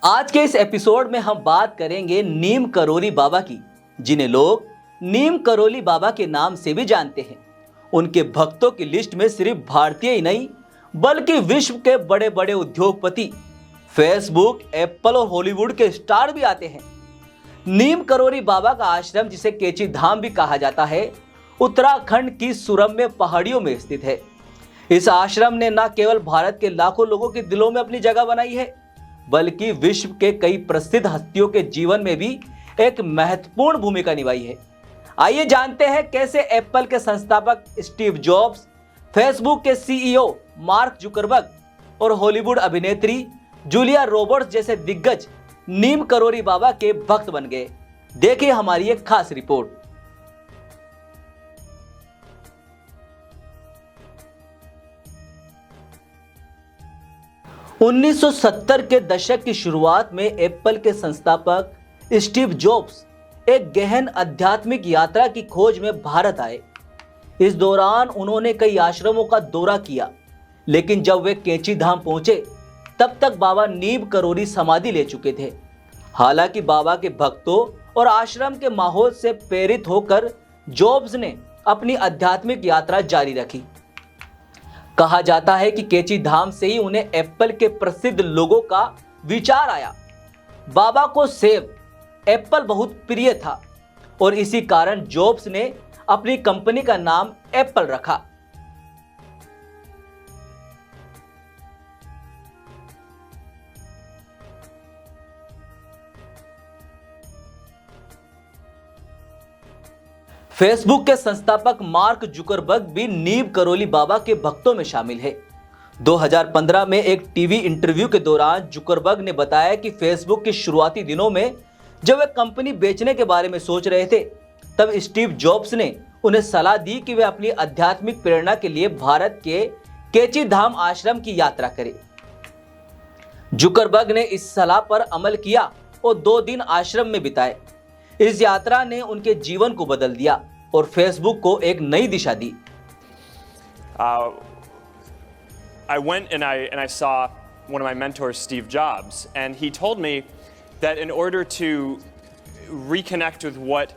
आज के इस एपिसोड में हम बात करेंगे नीम करोली बाबा की, जिन्हें लोग नीम करोली बाबा के नाम से भी जानते हैं। उनके भक्तों की लिस्ट में सिर्फ भारतीय ही नहीं बल्कि विश्व के बड़े बड़े उद्योगपति, फेसबुक, एप्पल और हॉलीवुड के स्टार भी आते हैं। नीम करोली बाबा का आश्रम, जिसे केची धाम भी कहा जाता है, उत्तराखंड की सुरम्य पहाड़ियों में स्थित है। इस आश्रम ने न केवल भारत के लाखों लोगों के दिलों में अपनी जगह बनाई है, बल्कि विश्व के कई प्रसिद्ध हस्तियों के जीवन में भी एक महत्वपूर्ण भूमिका निभाई है। आइए जानते हैं कैसे एप्पल के संस्थापक स्टीव जॉब्स, फेसबुक के सीईओ मार्क जुकरबर्ग और हॉलीवुड अभिनेत्री जूलिया रॉबर्ट्स जैसे दिग्गज नीम करोली बाबा के भक्त बन गए। देखिए हमारी एक खास रिपोर्ट। उन्नीस 1970 के दशक की शुरुआत में एप्पल के संस्थापक स्टीव जॉब्स एक गहन आध्यात्मिक यात्रा की खोज में भारत आए। इस दौरान उन्होंने कई आश्रमों का दौरा किया, लेकिन जब वे केची धाम पहुंचे तब तक बाबा नीम करोली समाधि ले चुके थे। हालांकि बाबा के भक्तों और आश्रम के माहौल से प्रेरित होकर जॉब्स ने अपनी आध्यात्मिक यात्रा जारी रखी। कहा जाता है कि केची धाम से ही उन्हें एप्पल के प्रसिद्ध लोगों का विचार आया। बाबा को सेब एप्पल बहुत प्रिय था और इसी कारण जॉब्स ने अपनी कंपनी का नाम एप्पल रखा। फेसबुक के संस्थापक मार्क जुकरबर्ग भी नीम करोली बाबा के भक्तों में शामिल है। 2015 में एक टीवी इंटरव्यू के दौरान जुकरबर्ग ने बताया कि फेसबुक के शुरुआती दिनों में जब वे कंपनी बेचने के बारे में सोच रहे थे, तब स्टीव जॉब्स ने उन्हें सलाह दी कि वे अपनी आध्यात्मिक प्रेरणा के लिए भारत के केची धाम आश्रम की यात्रा करें। जुकरबर्ग ने इस सलाह पर अमल किया और 2 दिन आश्रम में बिताए। इस यात्रा ने उनके जीवन को बदल दिया और फेसबुक को एक नई दिशा दी। I went and I saw one of my mentors, Steve Jobs, and he told me that in order to reconnect with what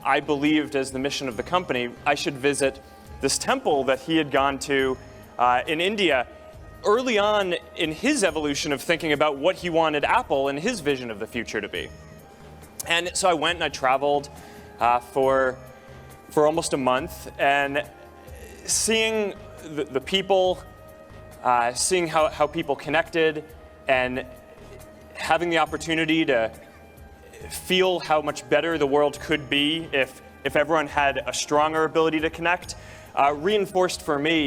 I believed as the mission of the company, I should visit this temple that he had gone to in India early on in his evolution of thinking about what he wanted Apple and his vision of the future to be. And so I went and I traveled for almost a month, and seeing the people, seeing how people connected, and having the opportunity to feel how much better the world could be if everyone had a stronger ability to connect, reinforced for me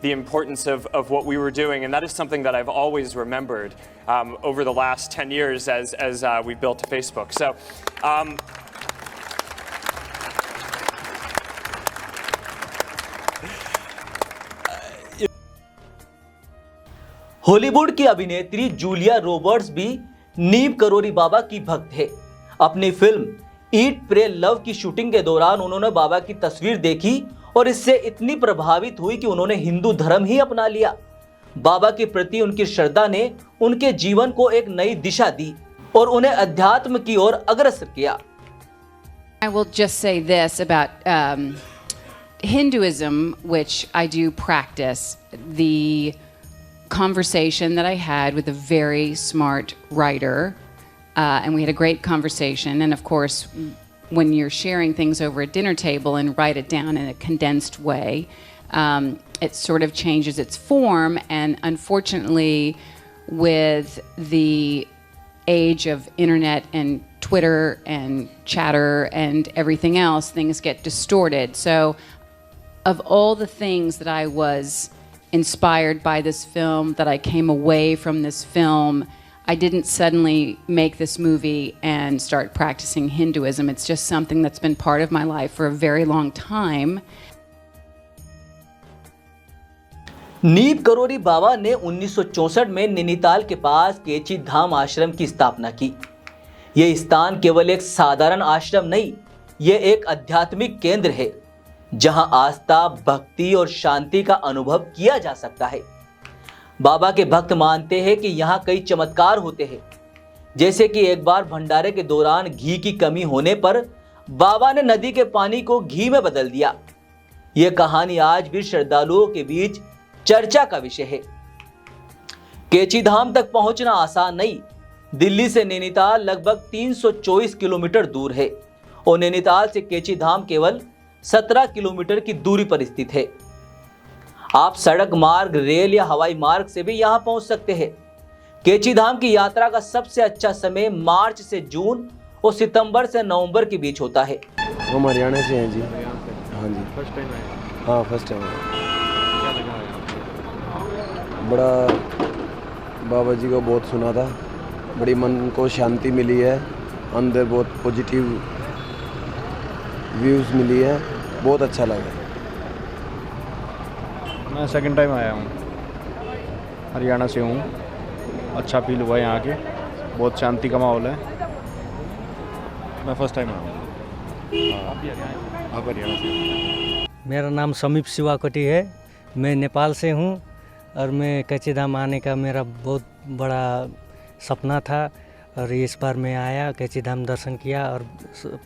the importance of what we were doing. And that is something that I've always remembered over the last 10 years as we built Facebook. So Hollywood की अभिनेत्री Julia Roberts भी नीम करोली बाबा की भक्त है। अपनी film ईट pray love की shooting के दौरान उन्होंने बाबा की तस्वीर देखी और इससे इतनी प्रभावित हुई कि उन्होंने हिंदू धर्म ही अपना लिया। बाबा के प्रति उनकी श्रद्धा ने उनके जीवन को एक नई दिशा दी और उन्हें अध्यात्म की ओर अग्रसर किया। I will just say this about Hinduism, which I do practice. The conversation that I had with a very smart writer, and we had a great conversation. And of course, when you're sharing things over a dinner table and write it down in a condensed way, it sort of changes its form. And unfortunately, with the age of internet and Twitter and Chatter and everything else, things get distorted. So of all the things that I was inspired by this film, that I came away from this film, I didn't suddenly make this movie and start practicing Hinduism. It's just something that's been part of my life for a very long time. Neem Karoli Baba ने 1964 में नैनीताल के पास केची धाम आश्रम की स्थापना की। यह स्थान केवल एक साधारण आश्रम नहीं, यह एक आध्यात्मिक केंद्र है जहां आस्था, भक्ति और शांति का अनुभव किया जा सकता है। बाबा के भक्त मानते हैं कि यहाँ कई चमत्कार होते हैं। जैसे कि एक बार भंडारे के दौरान घी की कमी होने पर बाबा ने नदी के पानी को घी में बदल दिया। यह कहानी आज भी श्रद्धालुओं के बीच चर्चा का विषय है। कैची धाम तक पहुंचना आसान नहीं। दिल्ली से नैनीताल लगभग 324 किलोमीटर दूर है और नैनीताल से कैची धाम केवल 17 किलोमीटर की दूरी पर स्थित है। आप सड़क मार्ग, रेल या हवाई मार्ग से भी यहां पहुंच सकते हैं। कैची धाम की यात्रा का सबसे अच्छा समय मार्च से जून और सितंबर से नवंबर के बीच होता है। हम हरियाणा से हैं जी। हाँ जी, फर्स्ट टाइम आए? हाँ, फर्स्ट टाइम आए। क्या लगा आपको? बड़ा बाबा जी को बहुत सुना था, बड़ी मन को शांति मिली है, अंदर बहुत पॉजिटिव व्यूज़ मिली है, बहुत अच्छा लगा। मैं सेकंड टाइम आया हूँ, हरियाणा से हूँ। अच्छा फील हुआ यहाँ के, बहुत शांति का माहौल है। मैं फर्स्ट टाइम आया हूँ। आप हरियाणा से? मेरा नाम समीप शिवाकोटी है। मैं नेपाल से हूँ और मैं कैची धाम आने का मेरा बहुत बड़ा सपना था और इस बार मैं आया, कैची धाम दर्शन किया और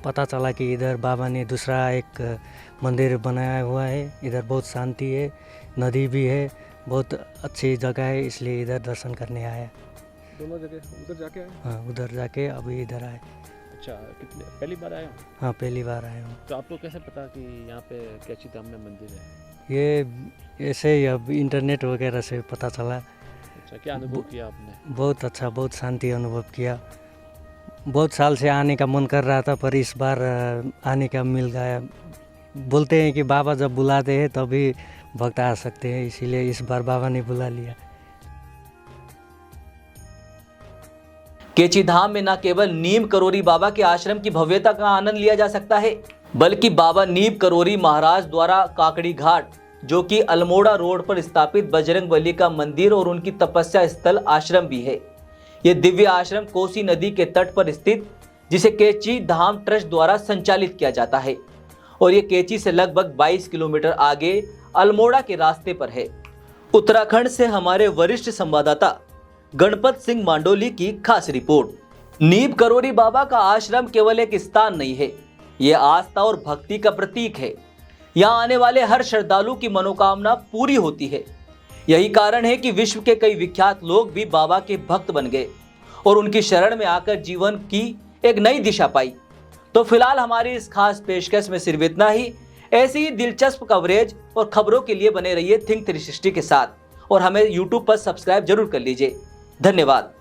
पता चला कि इधर बाबा ने दूसरा एक मंदिर बनाया हुआ है। इधर बहुत शांति है, नदी भी है, बहुत अच्छी जगह है, इसलिए इधर दर्शन करने आया। दोनों जगह उधर जाके आए? हाँ, उधर जाके अभी इधर आए। अच्छा, कितने पहली बार आए हो? हाँ, पहली बार आया हूँ। तो आपको कैसे पता कि यहाँ पे कैची धाम में मंदिर है? ये ऐसे ही अब इंटरनेट वगैरह से पता चला। अच्छा, क्या अनुभव किया आपने? बहुत अच्छा, बहुत शांति अनुभव किया। बहुत साल से आने का मन कर रहा था पर इस बार आने का मिल गया। बोलते हैं कि बाबा जब बुलाते हैं तभी भक्त आ सकते हैं, इसीलिए इस बार बाबा ने बुला लिया। कैची धाम में न केवल नीम करोरी बाबा के आश्रम की भव्यता का आनंद लिया जा सकता है, बल्कि बाबा नीम करोरी महाराज द्वारा काकड़ी घाट, जो कि अल्मोड़ा रोड पर स्थापित बजरंगबली का मंदिर और उनकी तपस्या स्थल आश्रम भी है। यह दिव्य आश्रम कोसी नदी के तट पर स्थित, जिसे कैची धाम ट्रस्ट द्वारा संचालित किया जाता है और ये कैची से लगभग 22 किलोमीटर आगे अल्मोड़ा के रास्ते पर है। उत्तराखंड से हमारे वरिष्ठ संवाददाता गणपत सिंह मांडोली की खास रिपोर्ट। नीम करोरी बाबा का आश्रम केवल एक स्थान नहीं है, यह आस्था और भक्ति का प्रतीक है। यहाँ आने वाले हर श्रद्धालु की मनोकामना पूरी होती है। यही कारण है कि विश्व के कई विख्यात लोग भी बाबा के भक्त बन गए और उनकी शरण में आकर जीवन की एक नई दिशा पाई। तो फिलहाल हमारी इस खास पेशकश में सिर्फ इतना ही। ऐसी ही दिलचस्प कवरेज और खबरों के लिए बने रहिए थिंक 360 के साथ और हमें YouTube पर सब्सक्राइब जरूर कर लीजिए। धन्यवाद।